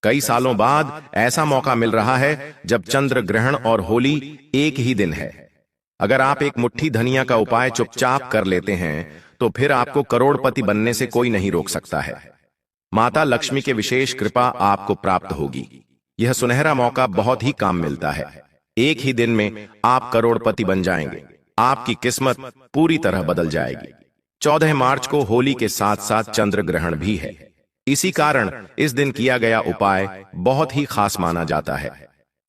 कई सालों बाद ऐसा मौका मिल रहा है जब चंद्र ग्रहण और होली एक ही दिन है। अगर आप एक मुट्ठी धनिया का उपाय चुपचाप कर लेते हैं तो फिर आपको करोड़पति बनने से कोई नहीं रोक सकता है। माता लक्ष्मी के विशेष कृपा आपको प्राप्त होगी। यह सुनहरा मौका बहुत ही काम मिलता है। एक ही दिन में आप करोड़पति बन जाएंगे। आपकी किस्मत पूरी तरह बदल जाएगी। 14 मार्च को होली के साथ साथ चंद्र ग्रहण भी है। इसी कारण इस दिन किया गया उपाय बहुत ही खास माना जाता है,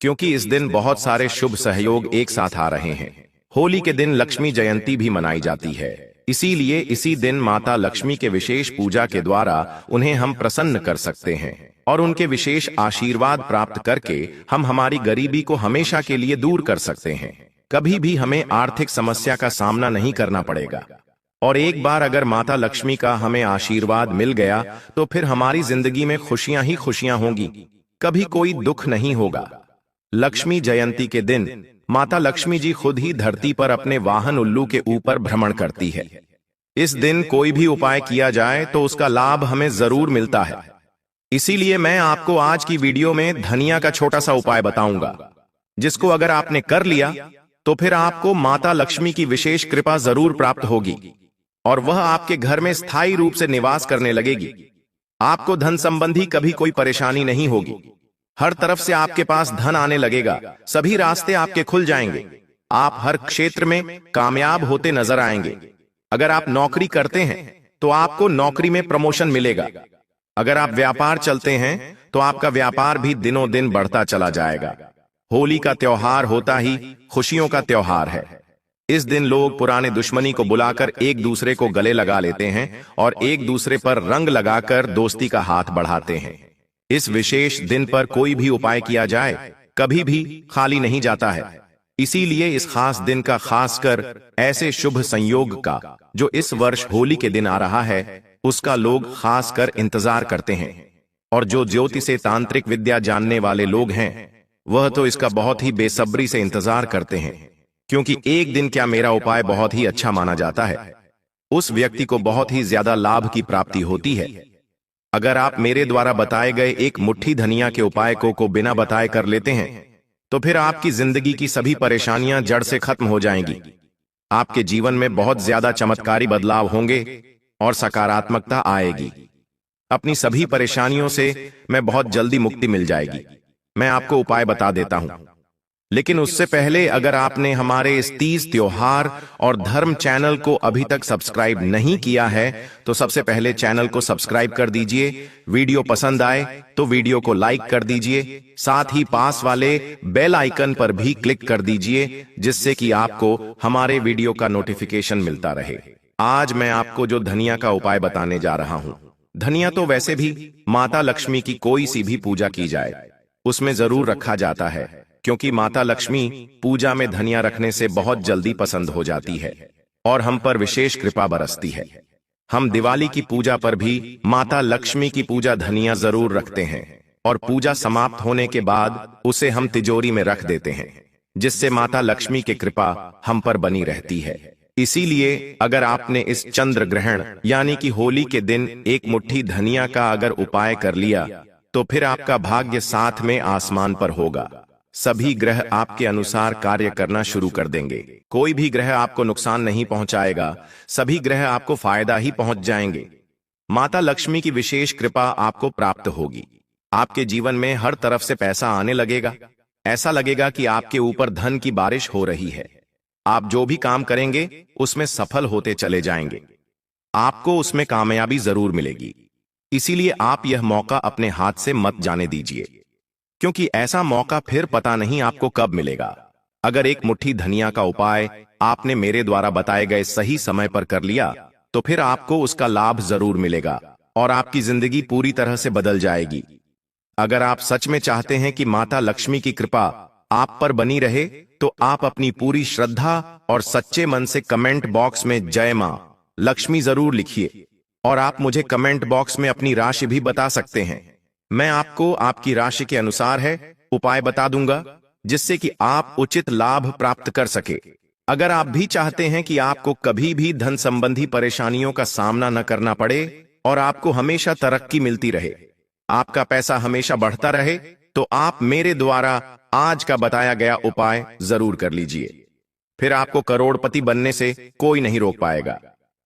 क्योंकि इस दिन बहुत सारे शुभ सहयोग एक साथ आ रहे हैं। होली के दिन लक्ष्मी जयंती भी मनाई जाती है, इसीलिए इसी दिन माता लक्ष्मी के विशेष पूजा के द्वारा उन्हें हम प्रसन्न कर सकते हैं और उनके विशेष आशीर्वाद प्राप्त करके हम हमारी गरीबी को हमेशा के लिए दूर कर सकते हैं। कभी भी हमें आर्थिक समस्या का सामना नहीं करना पड़ेगा। और एक बार अगर माता लक्ष्मी का हमें आशीर्वाद मिल गया तो फिर हमारी जिंदगी में खुशियां ही खुशियां होंगी, कभी कोई दुख नहीं होगा। लक्ष्मी जयंती के दिन माता लक्ष्मी जी खुद ही धरती पर अपने वाहन उल्लू के ऊपर भ्रमण करती है। इस दिन कोई भी उपाय किया जाए तो उसका लाभ हमें जरूर मिलता है। इसीलिए मैं आपको आज की वीडियो में धनिया का छोटा सा उपाय बताऊंगा, जिसको अगर आपने कर लिया तो फिर आपको माता लक्ष्मी की विशेष कृपा जरूर प्राप्त होगी और वह आपके घर में स्थायी रूप से निवास करने लगेगी। आपको धन संबंधी कभी कोई परेशानी नहीं होगी। हर तरफ से आपके पास धन आने लगेगा। सभी रास्ते आपके खुल जाएंगे। आप हर क्षेत्र में कामयाब होते नजर आएंगे। अगर आप नौकरी करते हैं तो आपको नौकरी में प्रमोशन मिलेगा। अगर आप व्यापार चलते हैं तो आपका व्यापार भी दिनों दिन बढ़ता चला जाएगा। होली का त्योहार होता ही खुशियों का त्योहार है। इस दिन लोग पुराने दुश्मनी को बुलाकर एक दूसरे को गले लगा लेते हैं और एक दूसरे पर रंग लगाकर दोस्ती का हाथ बढ़ाते हैं। इस विशेष दिन पर कोई भी उपाय किया जाए कभी भी खाली नहीं जाता है। इसीलिए इस खास दिन का, खासकर ऐसे शुभ संयोग का जो इस वर्ष होली के दिन आ रहा है, उसका लोग खासकर इंतजार करते हैं। और जो ज्योतिष से तांत्रिक विद्या जानने वाले लोग हैं वह तो इसका बहुत ही बेसब्री से इंतजार करते हैं, क्योंकि एक दिन क्या मेरा उपाय बहुत ही अच्छा माना जाता है। उस व्यक्ति को बहुत ही ज्यादा लाभ की प्राप्ति होती है। अगर आप मेरे द्वारा बताए गए एक मुट्ठी धनिया के उपाय को बिना बताए कर लेते हैं तो फिर आपकी जिंदगी की सभी परेशानियां जड़ से खत्म हो जाएंगी। आपके जीवन में बहुत ज्यादा चमत्कारी बदलाव होंगे और सकारात्मकता आएगी। अपनी सभी परेशानियों से मैं बहुत जल्दी मुक्ति मिल जाएगी। मैं आपको उपाय बता देता हूं, लेकिन उससे पहले अगर आपने हमारे इस तीज त्योहार और धर्म चैनल को अभी तक सब्सक्राइब नहीं किया है तो सबसे पहले चैनल को सब्सक्राइब कर दीजिए। वीडियो पसंद आए तो वीडियो को लाइक कर दीजिए। साथ ही पास वाले बेल आइकन पर भी क्लिक कर दीजिए, जिससे कि आपको हमारे वीडियो का नोटिफिकेशन मिलता रहे। आज मैं आपको जो धनिया का उपाय बताने जा रहा हूं, धनिया तो वैसे भी माता लक्ष्मी की कोई सी भी पूजा की जाए उसमें जरूर रखा जाता है, क्योंकि माता लक्ष्मी पूजा में धनिया रखने से बहुत जल्दी पसंद हो जाती है और हम पर विशेष कृपा बरसती है। हम दिवाली की पूजा पर भी माता लक्ष्मी की पूजा धनिया जरूर रखते हैं और पूजा समाप्त होने के बाद उसे हम तिजोरी में रख देते हैं, जिससे माता लक्ष्मी की कृपा हम पर बनी रहती है। इसीलिए अगर आपने इस चंद्र ग्रहण यानी कि होली के दिन एक मुट्ठी धनिया का अगर उपाय कर लिया तो फिर आपका भाग्य साथ में आसमान पर होगा। सभी ग्रह आपके अनुसार कार्य करना शुरू कर देंगे। कोई भी ग्रह आपको नुकसान नहीं पहुंचाएगा, सभी ग्रह आपको फायदा ही पहुंच जाएंगे। माता लक्ष्मी की विशेष कृपा आपको प्राप्त होगी। आपके जीवन में हर तरफ से पैसा आने लगेगा। ऐसा लगेगा कि आपके ऊपर धन की बारिश हो रही है। आप जो भी काम करेंगे उसमें सफल होते चले जाएंगे। आपको उसमें कामयाबी जरूर मिलेगी। इसीलिए आप यह मौका अपने हाथ से मत जाने दीजिए, क्योंकि ऐसा मौका फिर पता नहीं आपको कब मिलेगा। अगर एक मुट्ठी धनिया का उपाय आपने मेरे द्वारा बताए गए सही समय पर कर लिया तो फिर आपको उसका लाभ जरूर मिलेगा और आपकी जिंदगी पूरी तरह से बदल जाएगी। अगर आप सच में चाहते हैं कि माता लक्ष्मी की कृपा आप पर बनी रहे तो आप अपनी पूरी श्रद्धा और सच्चे मन से कमेंट बॉक्स में जय मां लक्ष्मी जरूर लिखिए और आप मुझे कमेंट बॉक्स में अपनी राशि भी बता सकते हैं। मैं आपको आपकी राशि के अनुसार है उपाय बता दूंगा, जिससे कि आप उचित लाभ प्राप्त कर सके। अगर आप भी चाहते हैं कि आपको कभी भी धन संबंधी परेशानियों का सामना न करना पड़े और आपको हमेशा तरक्की मिलती रहे, आपका पैसा हमेशा बढ़ता रहे, तो आप मेरे द्वारा आज का बताया गया उपाय जरूर कर लीजिए। फिर आपको करोड़पति बनने से कोई नहीं रोक पाएगा।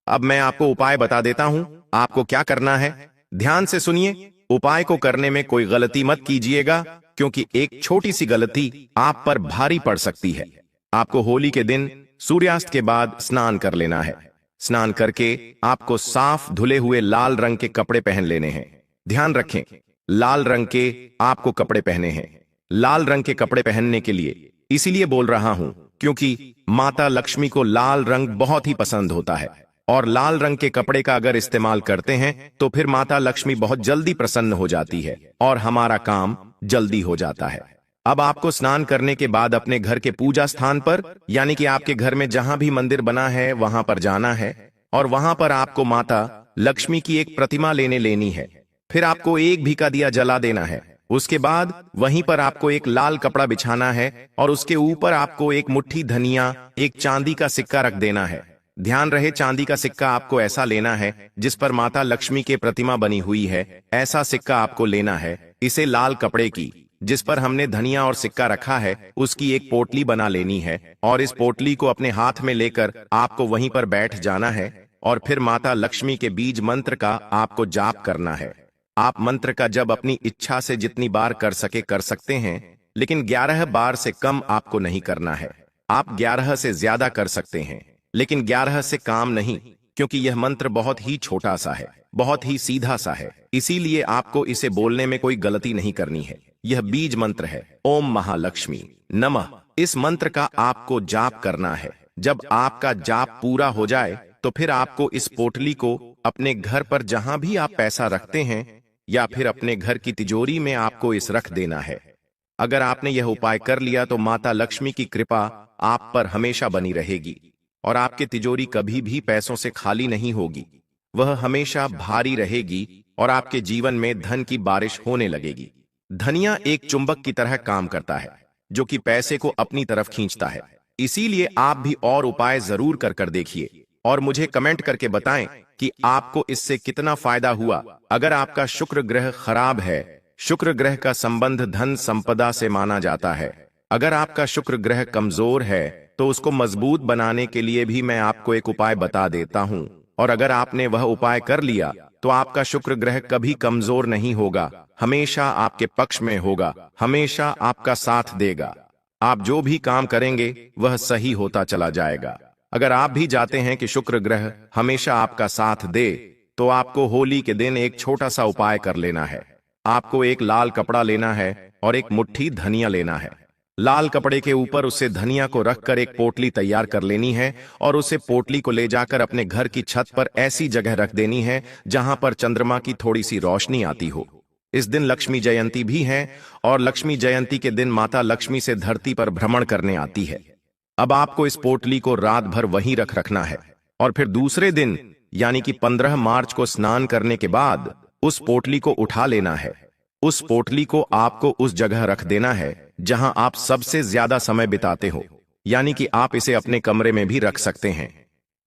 अब मैं आपको उपाय बता देता हूं, आपको क्या करना है। ध्यान से सुनिए। उपाय को करने में कोई गलती मत कीजिएगा, क्योंकि एक छोटी सी गलती आप पर भारी पड़ सकती है। आपको होली के दिन सूर्यास्त के बाद स्नान कर लेना है। स्नान करके आपको साफ धुले हुए लाल रंग के कपड़े पहन लेने हैं। ध्यान रखें, लाल रंग के आपको कपड़े पहने हैं। लाल रंग के कपड़े पहनने के लिए इसीलिए बोल रहा हूं, क्योंकि माता लक्ष्मी को लाल रंग बहुत ही पसंद होता है, और लाल रंग के कपड़े का अगर इस्तेमाल करते हैं तो फिर माता लक्ष्मी बहुत जल्दी प्रसन्न हो जाती है और हमारा काम जल्दी हो जाता है। अब आपको स्नान करने के बाद अपने घर के पूजा स्थान पर, यानी कि आपके घर में जहां भी मंदिर बना है वहां पर जाना है, और वहां पर आपको माता लक्ष्मी की एक प्रतिमा लेनी है। फिर आपको एक भी का दिया जला देना है। उसके बाद वहीं पर आपको एक लाल कपड़ा बिछाना है, और उसके ऊपर आपको एक मुट्ठी धनिया, एक चांदी का सिक्का रख देना है। ध्यान रहे, चांदी का सिक्का आपको ऐसा लेना है जिस पर माता लक्ष्मी की प्रतिमा बनी हुई है। ऐसा सिक्का आपको लेना है। इसे लाल कपड़े की, जिस पर हमने धनिया और सिक्का रखा है, उसकी एक पोटली बना लेनी है, और इस पोटली को अपने हाथ में लेकर आपको वहीं पर बैठ जाना है, और फिर माता लक्ष्मी के बीज मंत्र का आपको जाप करना है। आप मंत्र का जब अपनी इच्छा से जितनी बार कर सकते हैं, लेकिन 11 बार से कम आपको नहीं करना है। आप 11 से ज्यादा कर सकते हैं, लेकिन 11 से काम नहीं, क्योंकि यह मंत्र बहुत ही छोटा सा है, बहुत ही सीधा सा है। इसीलिए आपको इसे बोलने में कोई गलती नहीं करनी है। यह बीज मंत्र है, ओम महालक्ष्मी नमः। इस मंत्र का आपको जाप करना है। जब आपका जाप पूरा हो जाए तो फिर आपको इस पोटली को अपने घर पर जहां भी आप पैसा रखते हैं, या फिर अपने घर की तिजोरी में आपको इस रख देना है। अगर आपने यह उपाय कर लिया तो माता लक्ष्मी की कृपा आप पर हमेशा बनी रहेगी, और आपकी तिजोरी कभी भी पैसों से खाली नहीं होगी। वह हमेशा भारी रहेगी, और आपके जीवन में धन की बारिश होने लगेगी। धनिया एक चुंबक की तरह काम करता है, जो कि पैसे को अपनी तरफ खींचता है। इसीलिए आप भी और उपाय जरूर कर देखिए, और मुझे कमेंट करके बताएं कि आपको इससे कितना फायदा हुआ। अगर आपका शुक्र ग्रह खराब है, शुक्र ग्रह का संबंध धन संपदा से माना जाता है। अगर आपका शुक्र ग्रह कमजोर है तो उसको मजबूत बनाने के लिए भी मैं आपको एक उपाय बता देता हूं, और अगर आपने वह उपाय कर लिया तो आपका शुक्र ग्रह कभी कमजोर नहीं होगा, हमेशा आपके पक्ष में होगा, हमेशा आपका साथ देगा। आप जो भी काम करेंगे वह सही होता चला जाएगा। अगर आप भी चाहते हैं कि शुक्र ग्रह हमेशा आपका साथ दे, तो आपको होली के दिन एक छोटा सा उपाय कर लेना है। आपको एक लाल कपड़ा लेना है और एक मुट्ठी धनिया लेना है। लाल कपड़े के ऊपर उससे धनिया को रखकर एक पोटली तैयार कर लेनी है, और उसे पोटली को ले जाकर अपने घर की छत पर ऐसी जगह रख देनी है जहां पर चंद्रमा की थोड़ी सी रोशनी आती हो। इस दिन लक्ष्मी जयंती भी है, और लक्ष्मी जयंती के दिन माता लक्ष्मी से धरती पर भ्रमण करने आती है। अब आपको इस पोटली को रात भर वहीं रखना है, और फिर दूसरे दिन यानी कि 15 मार्च को स्नान करने के बाद उस पोटली को उठा लेना है। उस पोटली को आपको उस जगह रख देना है जहां आप सबसे ज्यादा समय बिताते हो, यानी कि आप इसे अपने कमरे में भी रख सकते हैं।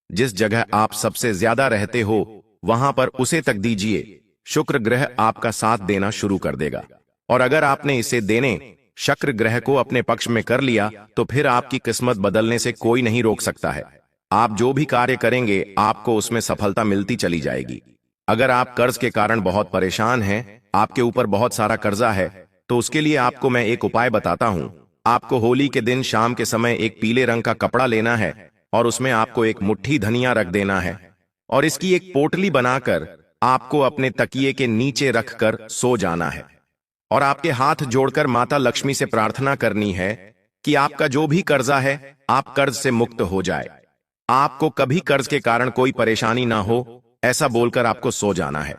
जिस जगह आप सबसे ज्यादा रहते हो वहां पर उसे तक दीजिए। शुक्र ग्रह आपका साथ देना शुरू कर देगा, और अगर आपने इसे देने शुक्र ग्रह को अपने पक्ष में कर लिया तो फिर आपकी किस्मत बदलने से कोई नहीं रोक सकता है। आप जो भी कार्य करेंगे आपको उसमें सफलता मिलती चली जाएगी। अगर आप कर्ज के कारण बहुत परेशान हैं, आपके ऊपर बहुत सारा कर्जा है, तो उसके लिए आपको मैं एक उपाय बताता हूं। आपको होली के दिन शाम के समय एक पीले रंग का कपड़ा लेना है, और उसमें आपको एक मुट्ठी धनिया रख देना है, और इसकी एक पोटली बनाकर आपको अपने तकिए के नीचे रखकर सो जाना है, और आपके हाथ जोड़कर माता लक्ष्मी से प्रार्थना करनी है कि आपका जो भी कर्जा है आप कर्ज से मुक्त हो जाए, आपको कभी कर्ज के कारण कोई परेशानी ना हो, ऐसा बोलकर आपको सो जाना है।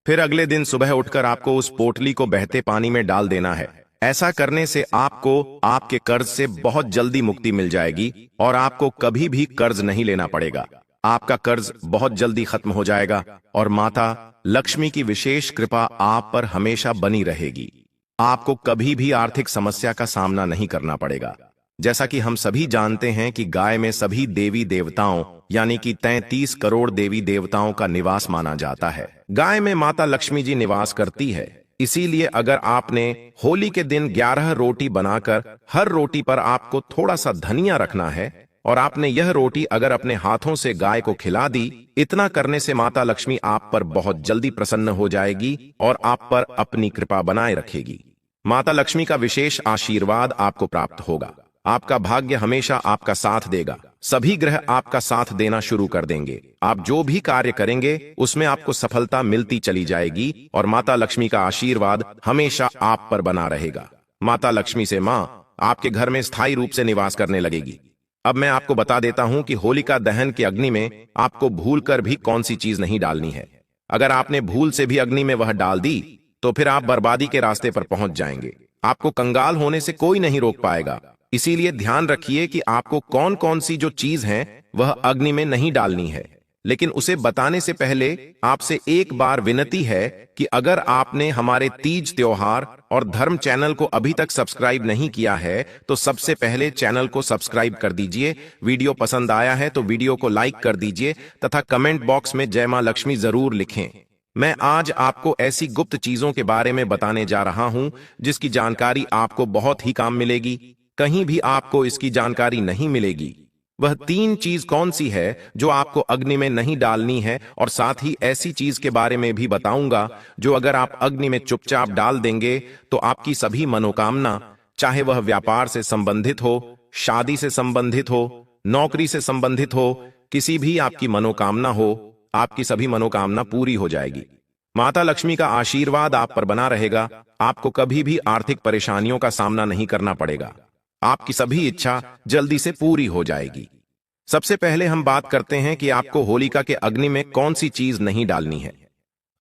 फिर अगले दिन सुबह उठकर आपको उस पोटली को बहते पानी में डाल देना है। ऐसा करने से आपको आपके कर्ज से बहुत जल्दी मुक्ति मिल जाएगी, और आपको कभी भी कर्ज नहीं लेना पड़ेगा। आपका कर्ज बहुत जल्दी खत्म हो जाएगा, और माता लक्ष्मी की विशेष कृपा आप पर हमेशा बनी रहेगी। आपको कभी भी आर्थिक समस्या का सामना नहीं करना पड़ेगा। जैसा कि हम सभी जानते हैं कि गाय में सभी देवी देवताओं यानी कि 33 करोड़ देवी देवताओं का निवास माना जाता है। गाय में माता लक्ष्मी जी निवास करती है, इसीलिए अगर आपने होली के दिन 11 रोटी बनाकर हर रोटी पर आपको थोड़ा सा धनिया रखना है और आपने यह रोटी अगर अपने हाथों से गाय को खिला दी, इतना करने से माता लक्ष्मी आप पर बहुत जल्दी प्रसन्न हो जाएगी और आप पर अपनी कृपा बनाए रखेगी। माता लक्ष्मी का विशेष आशीर्वाद आपको प्राप्त होगा। आपका भाग्य हमेशा आपका साथ देगा। सभी ग्रह आपका साथ देना शुरू कर देंगे। आप जो भी कार्य करेंगे उसमें आपको सफलता मिलती चली जाएगी और माता लक्ष्मी का आशीर्वाद हमेशा आप पर बना रहेगा। माता लक्ष्मी से मां आपके घर में स्थायी रूप से निवास करने लगेगी। अब मैं आपको बता देता हूं कि होलिका दहन की अग्नि में आपको भूलकर भी कौन सी चीज नहीं डालनी है। अगर आपने भूल से भी अग्नि में वह डाल दी तो फिर आप बर्बादी के रास्ते पर पहुंच जाएंगे। आपको कंगाल होने से कोई नहीं रोक पाएगा। इसीलिए ध्यान रखिए कि आपको कौन कौन सी जो चीज है वह अग्नि में नहीं डालनी है। लेकिन उसे बताने से पहले आपसे एक बार विनती है कि अगर आपने हमारे तीज त्योहार और धर्म चैनल को अभी तक सब्सक्राइब नहीं किया है तो सबसे पहले चैनल को सब्सक्राइब कर दीजिए। वीडियो पसंद आया है तो वीडियो को लाइक कर दीजिए तथा कमेंट बॉक्स में जय मां लक्ष्मी जरूर लिखें। मैं आज आपको ऐसी गुप्त चीजों के बारे में बताने जा रहा हूं जिसकी जानकारी आपको बहुत ही काम मिलेगी। कहीं भी आपको इसकी जानकारी नहीं मिलेगी। वह 3 चीज कौन सी है जो आपको अग्नि में नहीं डालनी है और साथ ही ऐसी चीज के बारे में भी बताऊंगा जो अगर आप अग्नि में चुपचाप डाल देंगे तो आपकी सभी मनोकामना, चाहे वह व्यापार से संबंधित हो, शादी से संबंधित हो, नौकरी से संबंधित हो, किसी भी आपकी मनोकामना हो, आपकी सभी मनोकामना पूरी हो जाएगी। माता लक्ष्मी का आशीर्वाद आप पर बना रहेगा। आपको कभी भी आर्थिक परेशानियों का सामना नहीं करना पड़ेगा। आपकी सभी इच्छा जल्दी से पूरी हो जाएगी। सबसे पहले हम बात करते हैं कि आपको होलिका के अग्नि में कौन सी चीज नहीं डालनी है।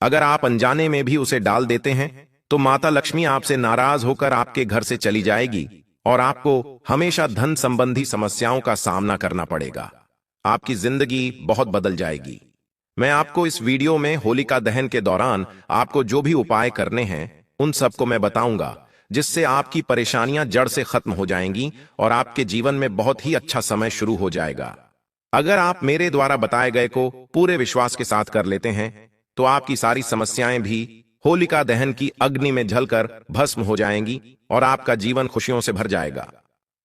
अगर आप अनजाने में भी उसे डाल देते हैं तो माता लक्ष्मी आपसे नाराज होकर आपके घर से चली जाएगी और आपको हमेशा धन संबंधी समस्याओं का सामना करना पड़ेगा। आपकी जिंदगी बहुत बदल जाएगी। मैं आपको इस वीडियो में होलिका दहन के दौरान आपको जो भी उपाय करने हैं उन सबको मैं बताऊंगा, जिससे आपकी परेशानियां जड़ से खत्म हो जाएंगी और आपके जीवन में बहुत ही अच्छा समय शुरू हो जाएगा। अगर आप मेरे द्वारा बताए गए को पूरे विश्वास के साथ कर लेते हैं तो आपकी सारी समस्याएं भी होलिका दहन की अग्नि में जलकर भस्म हो जाएंगी और आपका जीवन खुशियों से भर जाएगा।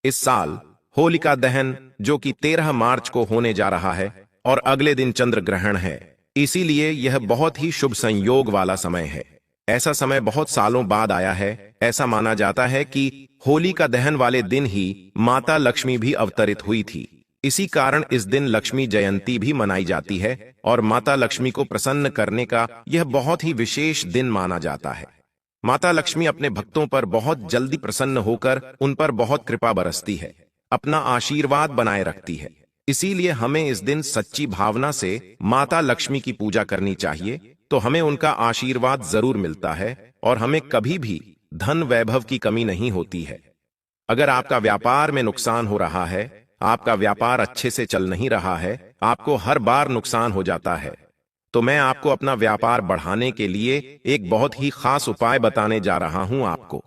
इस साल होलिका दहन जो कि 13 मार्च को होने जा रहा है और अगले दिन चंद्र ग्रहण है, इसीलिए यह बहुत ही शुभ संयोग वाला समय है। ऐसा समय बहुत सालों बाद आया है। ऐसा माना जाता है कि होलिका दहन वाले दिन ही माता लक्ष्मी भी अवतरित हुई थी। इसी कारण इस दिन लक्ष्मी जयंती भी मनाई जाती है और माता लक्ष्मी को प्रसन्न करने का यह बहुत ही विशेष दिन माना जाता है। माता लक्ष्मी अपने भक्तों पर बहुत जल्दी प्रसन्न होकर उन पर बहुत कृपा बरसती है, अपना आशीर्वाद बनाए रखती है। इसीलिए हमें इस दिन सच्ची भावना से माता लक्ष्मी की पूजा करनी चाहिए, तो हमें उनका आशीर्वाद जरूर मिलता है और हमें कभी भी धन वैभव की कमी नहीं होती है। अगर आपका व्यापार में नुकसान हो रहा है, आपका व्यापार अच्छे से चल नहीं रहा है, आपको हर बार नुकसान हो जाता है, तो मैं आपको अपना व्यापार बढ़ाने के लिए एक बहुत ही खास उपाय बताने जा रहा हूं। आपको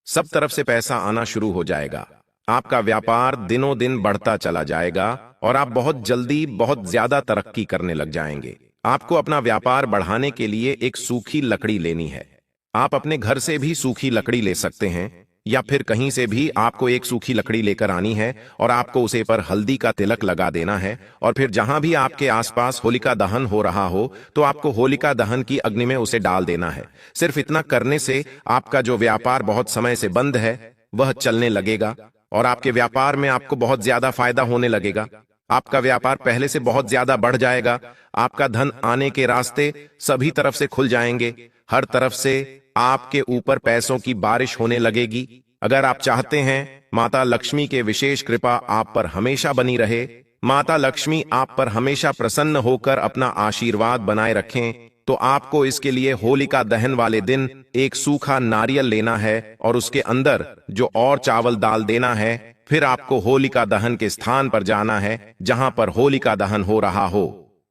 सब तरफ से पैसा आना शुरू हो जाएगा। आपका व्यापार दिनों दिन बढ़ता चला जाएगा और आप बहुत जल्दी बहुत ज्यादा तरक्की करने लग जाएंगे। आपको अपना व्यापार बढ़ाने के लिए एक सूखी लकड़ी लेनी है। आप अपने घर से भी सूखी लकड़ी ले सकते हैं या फिर कहीं से भी आपको एक सूखी लकड़ी लेकर आनी है और आपको उसे पर हल्दी का तिलक लगा देना है और फिर जहां भी आपके आसपास होलिका दहन हो रहा हो तो आपको होलिका दहन की अग्नि में उसे डाल देना है। सिर्फ इतना करने से आपका जो व्यापार बहुत समय से बंद है वह चलने लगेगा और आपके व्यापार में आपको बहुत ज्यादा फायदा होने लगेगा। आपका व्यापार पहले से बहुत ज्यादा बढ़ जाएगा। आपका धन आने के रास्ते सभी तरफ से खुल जाएंगे। हर तरफ से आपके ऊपर पैसों की बारिश होने लगेगी। अगर आप चाहते हैं माता लक्ष्मी के विशेष कृपा आप पर हमेशा बनी रहे, माता लक्ष्मी आप पर हमेशा प्रसन्न होकर अपना आशीर्वाद बनाए रखें, तो आपको इसके लिए होलिका दहन वाले दिन एक सूखा नारियल लेना है और उसके अंदर जो और चावल डाल देना है। फिर आपको होलिका दहन के स्थान पर जाना है जहां पर होलिका दहन हो रहा हो।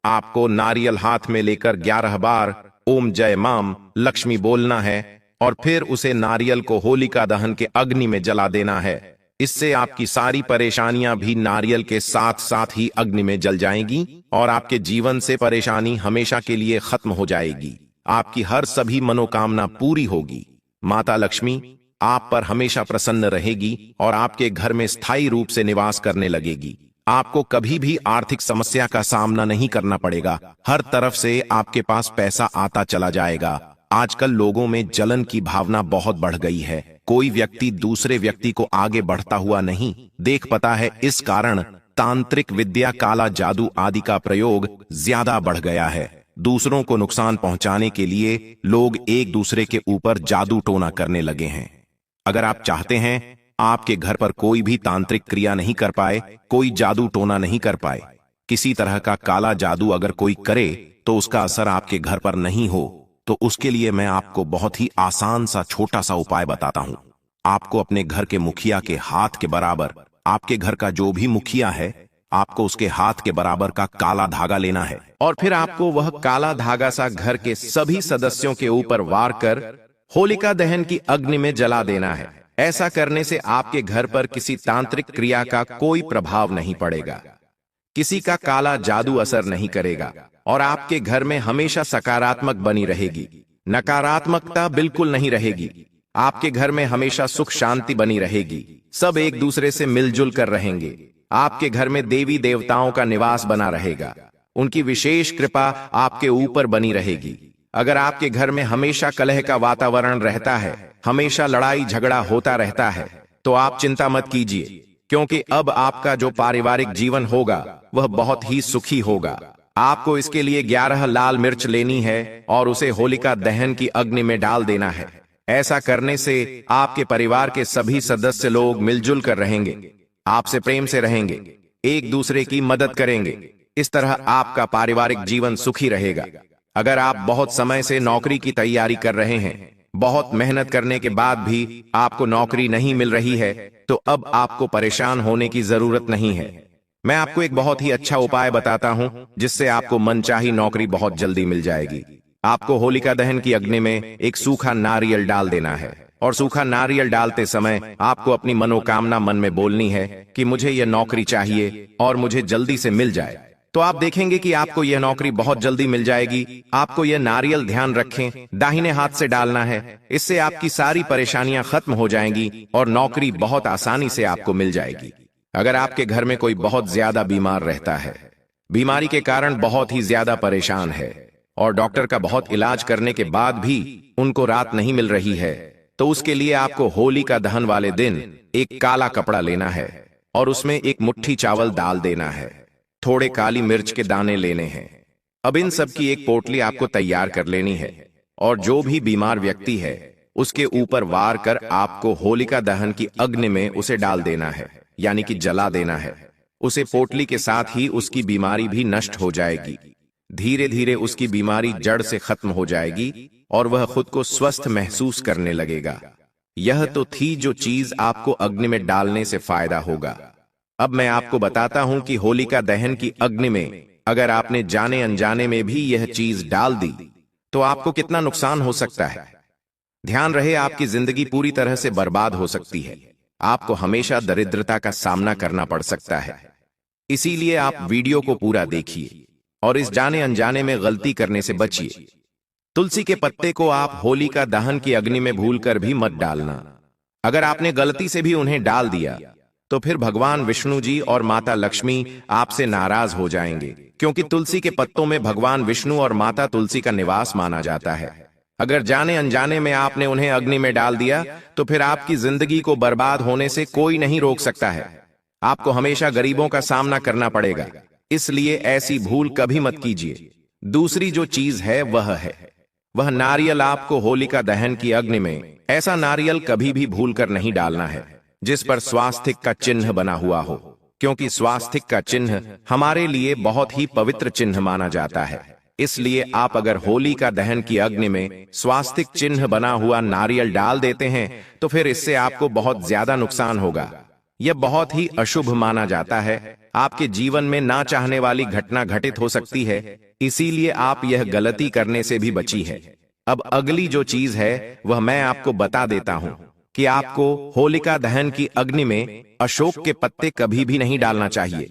आपको नारियल हाथ में लेकर 11 बार ओम जय माम लक्ष्मी बोलना है और फिर उसे नारियल को होलिका दहन के अग्नि में जला देना है। इससे आपकी सारी परेशानियां भी नारियल के साथ साथ ही अग्नि में जल जाएंगी और आपके जीवन से परेशानी हमेशा के लिए खत्म हो जाएगी। आपकी हर सभी मनोकामना पूरी होगी। माता लक्ष्मी आप पर हमेशा प्रसन्न रहेगी और आपके घर में स्थायी रूप से निवास करने लगेगी। आपको कभी भी आर्थिक समस्या का सामना नहीं करना पड़ेगा। हर तरफ से आपके पास पैसा आता चला जाएगा। आजकल लोगों में जलन की भावना बहुत बढ़ गई है। कोई व्यक्ति दूसरे व्यक्ति को आगे बढ़ता हुआ नहीं देख पाता है। इस कारण तांत्रिक विद्या, काला जादू आदि का प्रयोग ज्यादा बढ़ गया है। दूसरों को नुकसान पहुंचाने के लिए लोग एक दूसरे के ऊपर जादू टोना करने लगे हैं। अगर आप चाहते हैं आपके घर पर कोई भी तांत्रिक क्रिया नहीं कर पाए, कोई जादू टोना नहीं कर पाए, किसी तरह का काला जादू अगर कोई करे तो उसका असर आपके घर पर नहीं हो, तो उसके लिए मैं आपको बहुत ही आसान सा छोटा सा उपाय बताता हूं। आपको अपने घर के मुखिया के हाथ के बराबर, आपके घर का जो भी मुखिया है, आपको उसके हाथ के बराबर का काला धागा लेना है और फिर आपको वह काला धागा सा घर के सभी सदस्यों के ऊपर वार कर होलिका दहन की अग्नि में जला देना है। ऐसा करने से आपके घर पर किसी तांत्रिक क्रिया का कोई प्रभाव नहीं पड़ेगा, किसी का काला जादू असर नहीं करेगा और आपके घर में हमेशा सकारात्मक बनी रहेगी। नकारात्मकता बिल्कुल नहीं रहेगी। आपके घर में हमेशा सुख शांति बनी रहेगी। सब एक दूसरे से मिलजुल कर रहेंगे। आपके घर में देवी देवताओं का निवास बना रहेगा। उनकी विशेष कृपा आपके ऊपर बनी रहेगी। अगर आपके घर में हमेशा कलह का वातावरण रहता है, हमेशा लड़ाई झगड़ा होता रहता है, तो आप चिंता मत कीजिए, क्योंकि अब आपका जो पारिवारिक जीवन होगा वह बहुत ही सुखी होगा। आपको इसके लिए 11 लाल मिर्च लेनी है और उसे होलिका दहन की अग्नि में डाल देना है। ऐसा करने से आपके परिवार के सभी सदस्य लोग मिलजुल कर रहेंगे, आपसे प्रेम से रहेंगे, एक दूसरे की मदद करेंगे। इस तरह आपका पारिवारिक जीवन सुखी रहेगा। अगर आप बहुत समय से नौकरी की तैयारी कर रहे हैं, बहुत मेहनत करने के बाद भी आपको नौकरी नहीं मिल रही है, तो अब आपको परेशान होने की जरूरत नहीं है। मैं आपको एक बहुत ही अच्छा उपाय बताता हूं, जिससे आपको मनचाही नौकरी बहुत जल्दी मिल जाएगी। आपको होलिका दहन की अग्नि में एक सूखा नारियल डाल देना है और सूखा नारियल डालते समय आपको अपनी मनोकामना मन में बोलनी है कि मुझे यह नौकरी चाहिए और मुझे जल्दी से मिल जाए। तो आप देखेंगे कि आपको यह नौकरी बहुत जल्दी मिल जाएगी। आपको यह नारियल ध्यान रखें, दाहिने हाथ से डालना है। इससे आपकी सारी परेशानियां खत्म हो जाएंगी और नौकरी बहुत आसानी से आपको मिल जाएगी। अगर आपके घर में कोई बहुत ज्यादा बीमार रहता है, बीमारी के कारण बहुत ही ज्यादा परेशान है और डॉक्टर का बहुत इलाज करने के बाद भी उनको राहत नहीं मिल रही है, तो उसके लिए आपको होलिका दहन वाले दिन एक काला कपड़ा लेना है और उसमें एक मुट्ठी चावल डाल देना है। थोड़े काली मिर्च के दाने लेने हैं। अब इन सब की एक पोटली आपको तैयार कर लेनी है और जो भी बीमार व्यक्ति है उसके ऊपर वार कर आपको होलिका दहन की अग्नि में उसे डाल देना है, यानी कि जला देना है। उसे पोटली के साथ ही उसकी बीमारी भी नष्ट हो जाएगी। धीरे धीरे उसकी बीमारी जड़ से खत्म हो जाएगी और वह खुद को स्वस्थ महसूस करने लगेगा। यह तो थी जो चीज आपको अग्नि में डालने से फायदा होगा। अब मैं आपको बताता हूं कि होलिका दहन की अग्नि में अगर आपने जाने अनजाने में भी यह चीज डाल दी तो आपको कितना नुकसान हो सकता है। ध्यान रहे, आपकी जिंदगी पूरी तरह से बर्बाद हो सकती है। आपको हमेशा दरिद्रता का सामना करना पड़ सकता है। इसीलिए आप वीडियो को पूरा देखिए और इस जाने अनजाने में गलती करने से बचिए। तुलसी के पत्ते को आप होलिका दहन की अग्नि में भूलकर भी मत डालना। अगर आपने गलती से भी उन्हें डाल दिया तो फिर भगवान विष्णु जी और माता लक्ष्मी आपसे नाराज हो जाएंगे, क्योंकि तुलसी के पत्तों में भगवान विष्णु और माता तुलसी का निवास माना जाता है। अगर जाने अनजाने में आपने उन्हें अग्नि में डाल दिया तो फिर आपकी जिंदगी को बर्बाद होने से कोई नहीं रोक सकता है। आपको हमेशा गरीबों का सामना करना पड़ेगा, इसलिए ऐसी भूल कभी मत कीजिए। दूसरी जो चीज है वह नारियल आपको होलिका दहन की अग्नि में ऐसा नारियल कभी भी भूलकर नहीं डालना है जिस पर स्वास्तिक का चिन्ह बना हुआ हो, क्योंकि स्वास्तिक का चिन्ह हमारे लिए बहुत ही पवित्र चिन्ह माना जाता है। इसलिए आप अगर होलिका दहन की अग्नि में स्वास्तिक चिन्ह बना हुआ नारियल डाल देते हैं तो फिर इससे आपको बहुत ज्यादा नुकसान होगा। यह बहुत ही अशुभ माना जाता है। आपके जीवन में ना चाहने वाली घटना घटित हो सकती है, इसीलिए आप यह गलती करने से भी बची है। अब अगली जो चीज है वह मैं आपको बता देता हूं कि आपको होलिका दहन की अग्नि में अशोक के पत्ते कभी भी नहीं डालना चाहिए,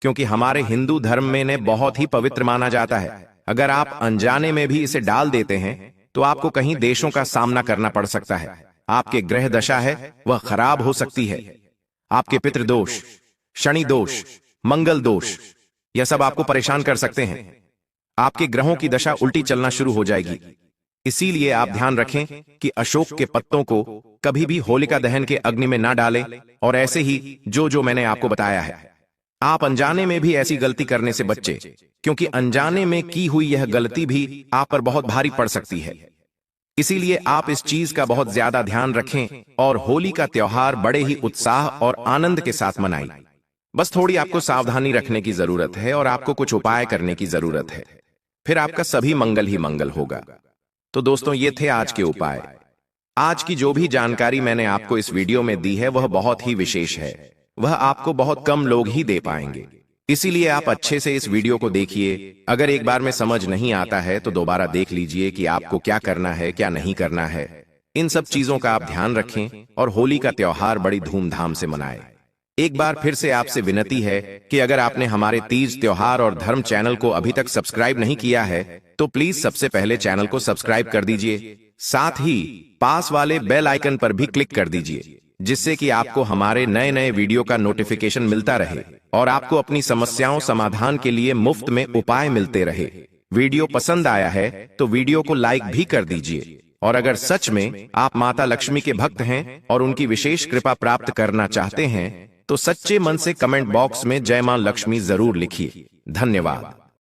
क्योंकि हमारे हिंदू धर्म में इन्हें बहुत ही पवित्र माना जाता है। अगर आप अनजाने में भी इसे डाल देते हैं तो आपको कहीं देशों का सामना करना पड़ सकता है। आपके ग्रह दशा है वह खराब हो सकती है। आपके पितृदोष, शनि दोष, मंगल दोष, यह सब आपको परेशान कर सकते हैं। आपके ग्रहों की दशा उल्टी चलना शुरू हो जाएगी। इसीलिए आप ध्यान रखें कि अशोक के पत्तों को कभी भी होलिका दहन के अग्नि में ना डालें, और ऐसे ही जो मैंने आपको बताया है। आप अनजाने में भी ऐसी गलती करने से बच्चे, क्योंकि अनजाने में की हुई यह गलती भी आप पर बहुत भारी पड़ सकती है। इसीलिए आप इस चीज का बहुत ज्यादा ध्यान रखें और होली का त्योहार बड़े ही उत्साह और आनंद के साथ मनाएं। बस थोड़ी आपको सावधानी रखने की जरूरत है और आपको कुछ उपाय करने की जरूरत है, फिर आपका सभी मंगल ही मंगल होगा। तो दोस्तों, ये थे आज के उपाय। आज की जो भी जानकारी मैंने आपको इस वीडियो में दी है वह बहुत ही विशेष है। वह आपको बहुत कम लोग ही दे पाएंगे। इसीलिए आप अच्छे से इस वीडियो को देखिए। अगर एक बार में समझ नहीं आता है तो दोबारा देख लीजिए कि आपको क्या करना है, क्या नहीं करना है। इन सब चीजों का आप ध्यान रखें और होली का त्योहार बड़ी धूमधाम से मनाएं। एक बार फिर से आपसे विनती है कि अगर आपने हमारे तीज त्योहार और धर्म चैनल को अभी तक सब्सक्राइब नहीं किया है तो प्लीज सबसे पहले चैनल को सब्सक्राइब कर दीजिए। साथ ही पास वाले बेल आइकन पर भी क्लिक कर दीजिए, जिससे कि आपको हमारे नए नए वीडियो का नोटिफिकेशन मिलता रहे और आपको अपनी समस्याओं समाधान के लिए मुफ्त में उपाय मिलते रहे। वीडियो पसंद आया है तो वीडियो को लाइक भी कर दीजिए। और अगर सच में आप माता लक्ष्मी के भक्त हैं और उनकी विशेष कृपा प्राप्त करना चाहते हैं तो सच्चे मन से कमेंट बॉक्स में जय मां लक्ष्मी जरूर लिखिए। धन्यवाद।